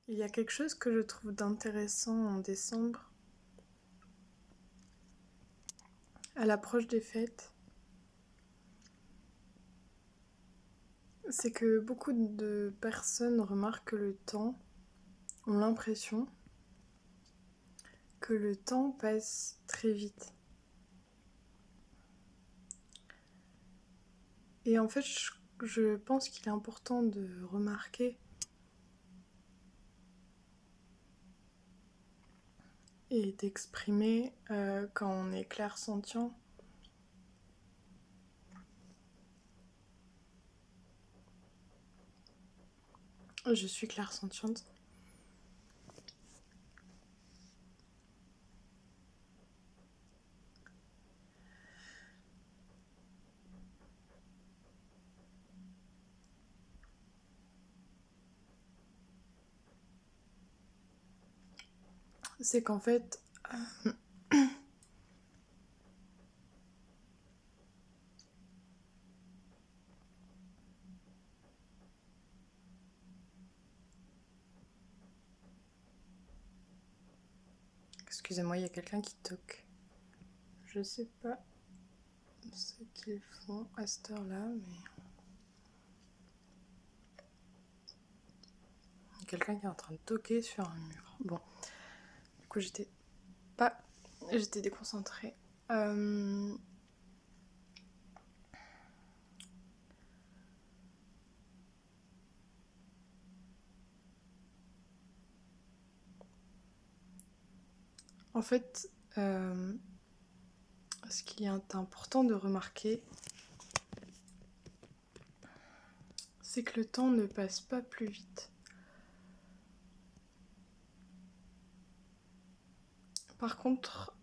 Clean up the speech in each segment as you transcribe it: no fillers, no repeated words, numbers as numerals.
Il y a quelque chose que je trouve d'intéressant en décembre, à l'approche des fêtes, c'est que beaucoup de personnes remarquent que le temps, ont l'impression que le temps passe très vite. Et en fait, je pense qu'il est important de remarquer et d'exprimer quand on est clairsentient. Je suis clairsentiente. C'est qu'en fait, excusez-moi, il y a quelqu'un qui toque. Je sais pas ce qu'ils font à cette heure-là, mais il y a quelqu'un qui est en train de toquer sur un mur. Bon, du coup, j'étais déconcentrée. En fait, ce qui est important de remarquer, c'est que le temps ne passe pas plus vite. Par contre,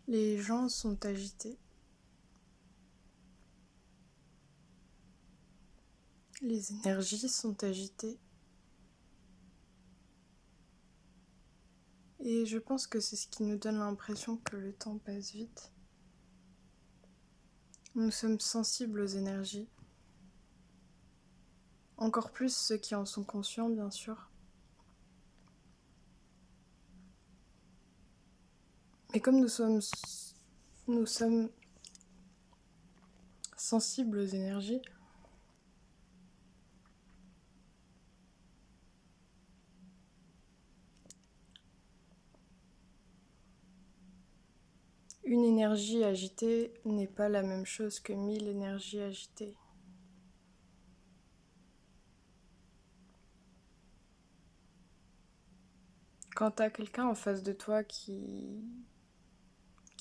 les gens sont agités. Les énergies sont agitées. Et je pense que c'est ce qui nous donne l'impression que le temps passe vite. Nous sommes sensibles aux énergies. Encore plus ceux qui en sont conscients, bien sûr. Mais comme nous sommes sensibles aux énergies, une énergie agitée n'est pas la même chose que 1000 énergies agitées. Quand t'as quelqu'un en face de toi qui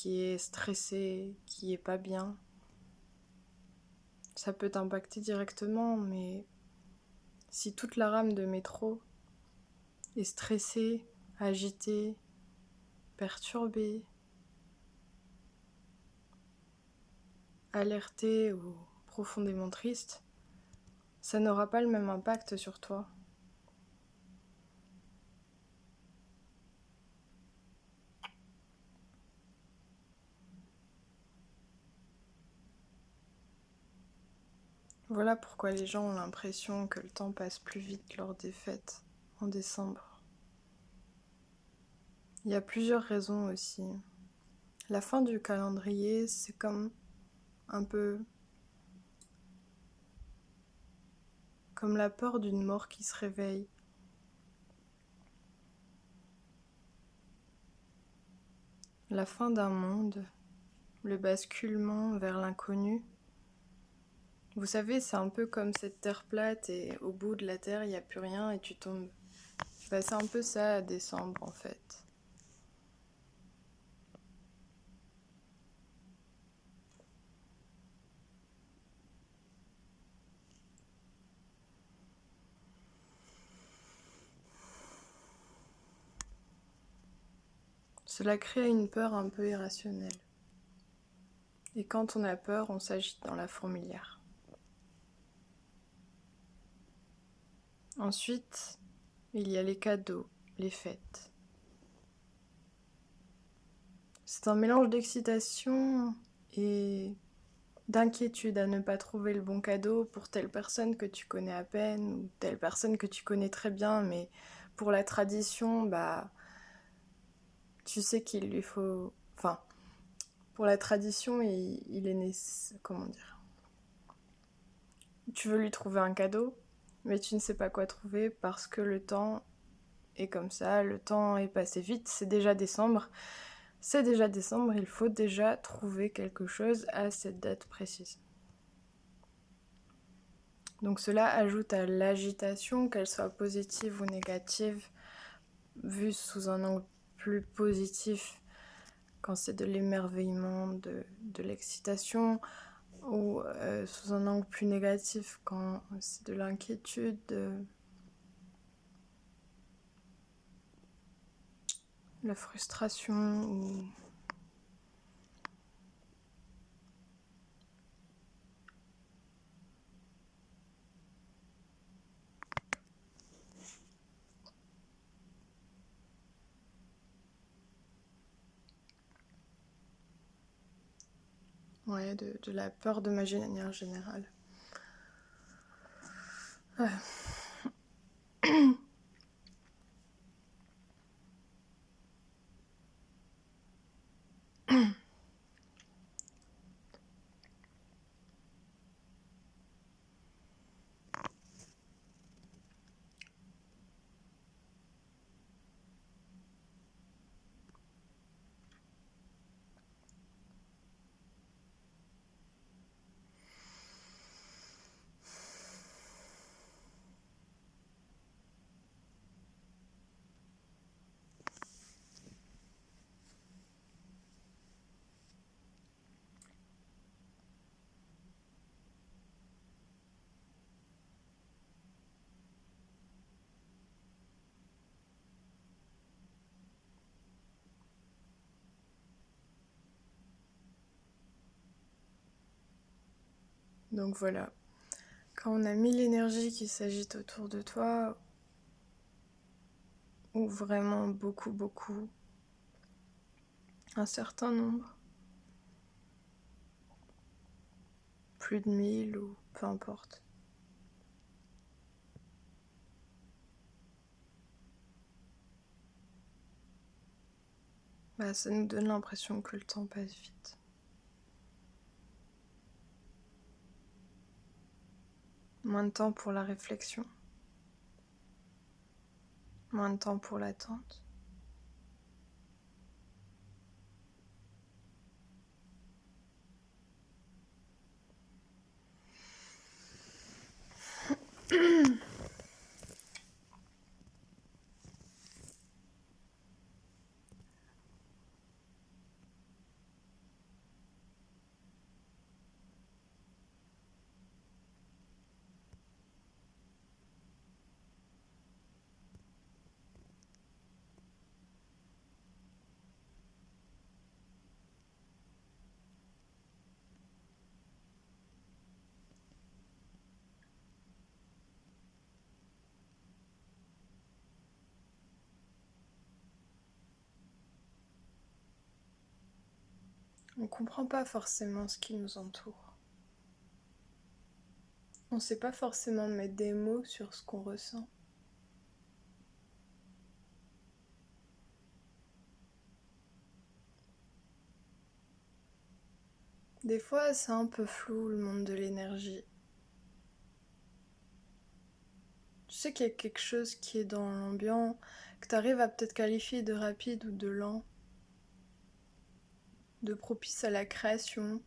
est stressé, qui est pas bien, ça peut t'impacter directement, mais si toute la rame de métro est stressée, agitée, perturbée, alertée ou profondément triste, ça n'aura pas le même impact sur toi. Voilà pourquoi les gens ont l'impression que le temps passe plus vite lors des fêtes en décembre. Il y a plusieurs raisons aussi. La fin du calendrier, c'est comme un peu comme la peur d'une mort qui se réveille. La fin d'un monde, le basculement vers l'inconnu. Vous savez, c'est un peu comme cette terre plate et au bout de la terre, il n'y a plus rien et tu tombes. Bah, c'est un peu ça à décembre en fait. Cela crée une peur un peu irrationnelle. Et quand on a peur, on s'agite dans la fourmilière. Ensuite, il y a les cadeaux, les fêtes. C'est un mélange d'excitation et d'inquiétude à ne pas trouver le bon cadeau pour telle personne que tu connais à peine ou telle personne que tu connais très bien, mais pour la tradition, bah, tu sais qu'il lui faut... Enfin, pour la tradition, il est nécessaire... Comment dire? Tu veux lui trouver un cadeau, mais tu ne sais pas quoi trouver parce que le temps est comme ça, le temps est passé vite, c'est déjà décembre. C'est déjà décembre, il faut déjà trouver quelque chose à cette date précise. Donc cela ajoute à l'agitation, qu'elle soit positive ou négative, vue sous un angle plus positif, quand c'est de l'émerveillement, de l'excitation, ou sous un angle plus négatif, quand c'est de l'inquiétude, de la frustration, ou... Ouais, de la peur de manière générale. Ouais. Donc voilà, quand on a mis l'énergie qui s'agite autour de toi, ou vraiment beaucoup, un certain nombre, plus de 1000 ou peu importe, bah, ça nous donne l'impression que le temps passe vite. Moins de temps pour la réflexion, moins de temps pour l'attente. On ne comprend pas forcément ce qui nous entoure. On ne sait pas forcément mettre des mots sur ce qu'on ressent. Des fois, c'est un peu flou le monde de l'énergie. Tu sais qu'il y a quelque chose qui est dans l'ambiance, que tu arrives à peut-être qualifier de rapide ou de lent, de propice à la création.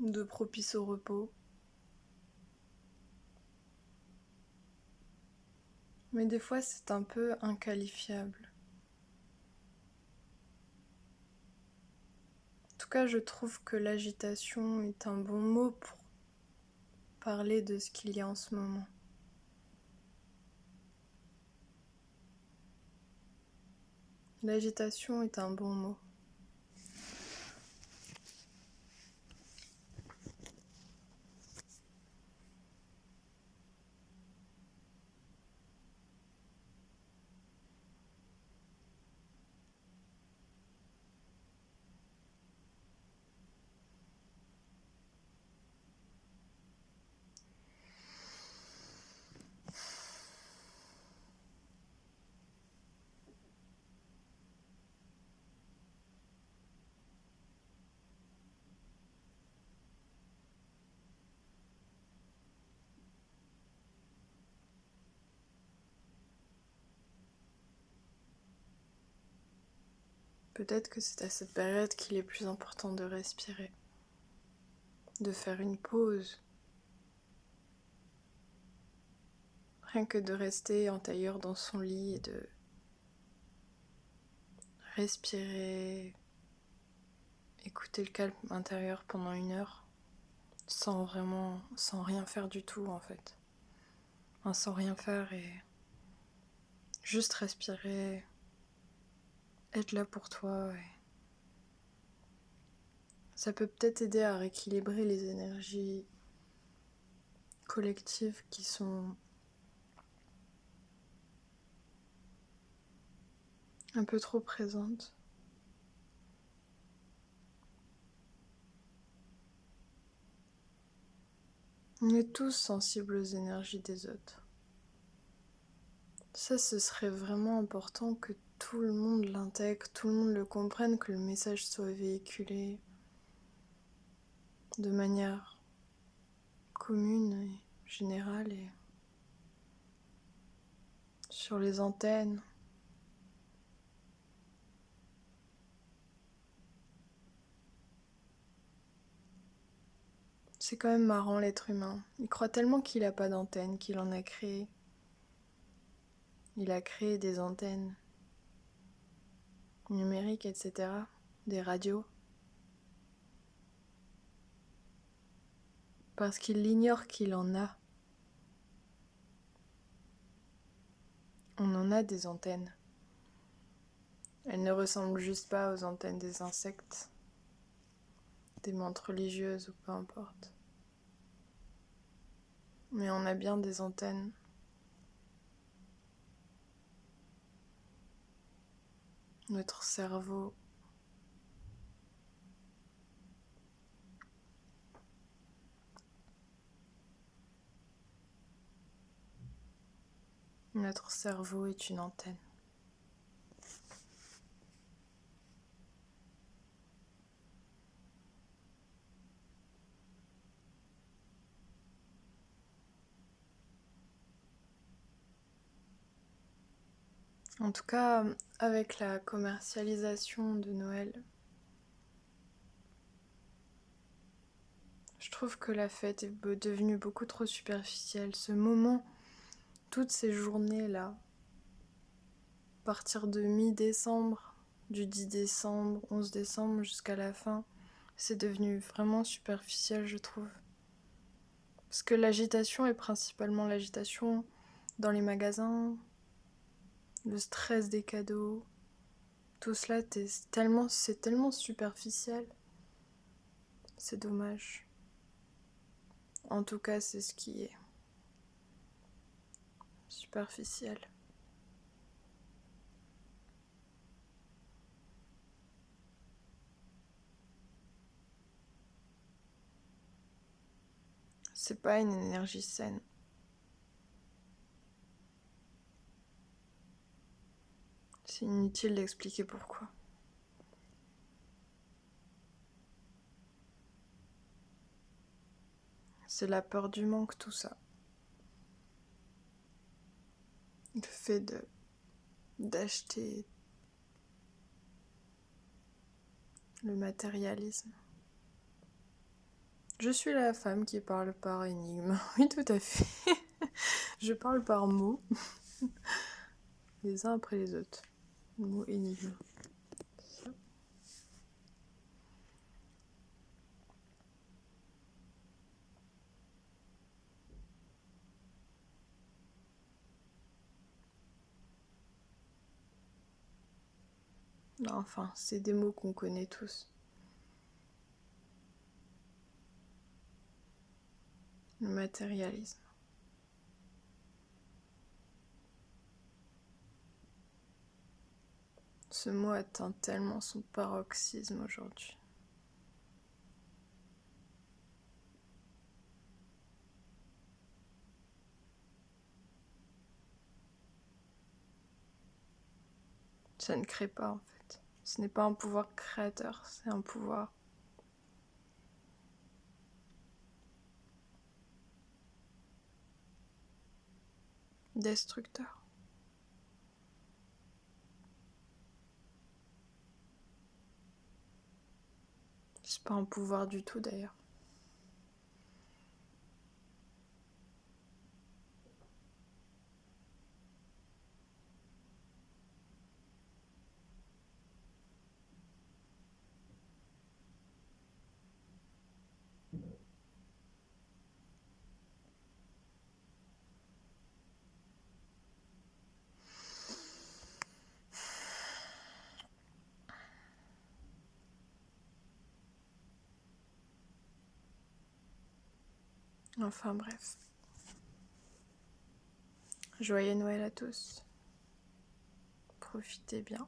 de propice au repos. Mais des fois, c'est un peu inqualifiable. En tout cas, je trouve que l'agitation est un bon mot pour parler de ce qu'il y a en ce moment. L'agitation est un bon mot. Peut-être que c'est à cette période qu'il est plus important de respirer, de faire une pause. Rien que de rester en tailleur dans son lit et de respirer, écouter le calme intérieur pendant 1 heure, sans rien faire du tout en fait. Enfin, sans rien faire et juste respirer, être là pour toi. Et ça peut peut-être aider à rééquilibrer les énergies collectives qui sont un peu trop présentes. On est tous sensibles aux énergies des autres. Ça, ce serait vraiment important que tout le monde l'intègre, tout le monde le comprenne, que le message soit véhiculé de manière commune et générale et sur les antennes. C'est quand même marrant l'être humain. Il croit tellement qu'il n'a pas d'antenne qu'il en a créé. Il a créé des antennes numériques, etc. Des radios. Parce qu'il ignore qu'il en a. On en a des antennes. Elles ne ressemblent juste pas aux antennes des insectes, des mantes religieuses ou peu importe. Mais on a bien des antennes. Notre cerveau est une antenne. En tout cas, avec la commercialisation de Noël, je trouve que la fête est devenue beaucoup trop superficielle. Ce moment, toutes ces journées-là, à partir de mi-décembre, du 10 décembre, 11 décembre jusqu'à la fin, c'est devenu vraiment superficiel, je trouve. Parce que l'agitation est principalement l'agitation dans les magasins, le stress des cadeaux, tout cela, c'est tellement superficiel. C'est dommage. En tout cas, c'est ce qui est superficiel. C'est pas une énergie saine. C'est inutile d'expliquer pourquoi. C'est la peur du manque, tout ça. Le fait d'acheter, le matérialisme. Je suis la femme qui parle par énigme. Oui, tout à fait. Je parle par mots, les uns après les autres. Mots énigmes. Non, enfin, c'est des mots qu'on connaît tous. Le matérialisme. Ce mot atteint tellement son paroxysme aujourd'hui. Ça ne crée pas en fait. Ce n'est pas un pouvoir créateur, c'est un pouvoir destructeur. C'est pas un pouvoir du tout d'ailleurs. Enfin bref. Joyeux Noël à tous. Profitez bien.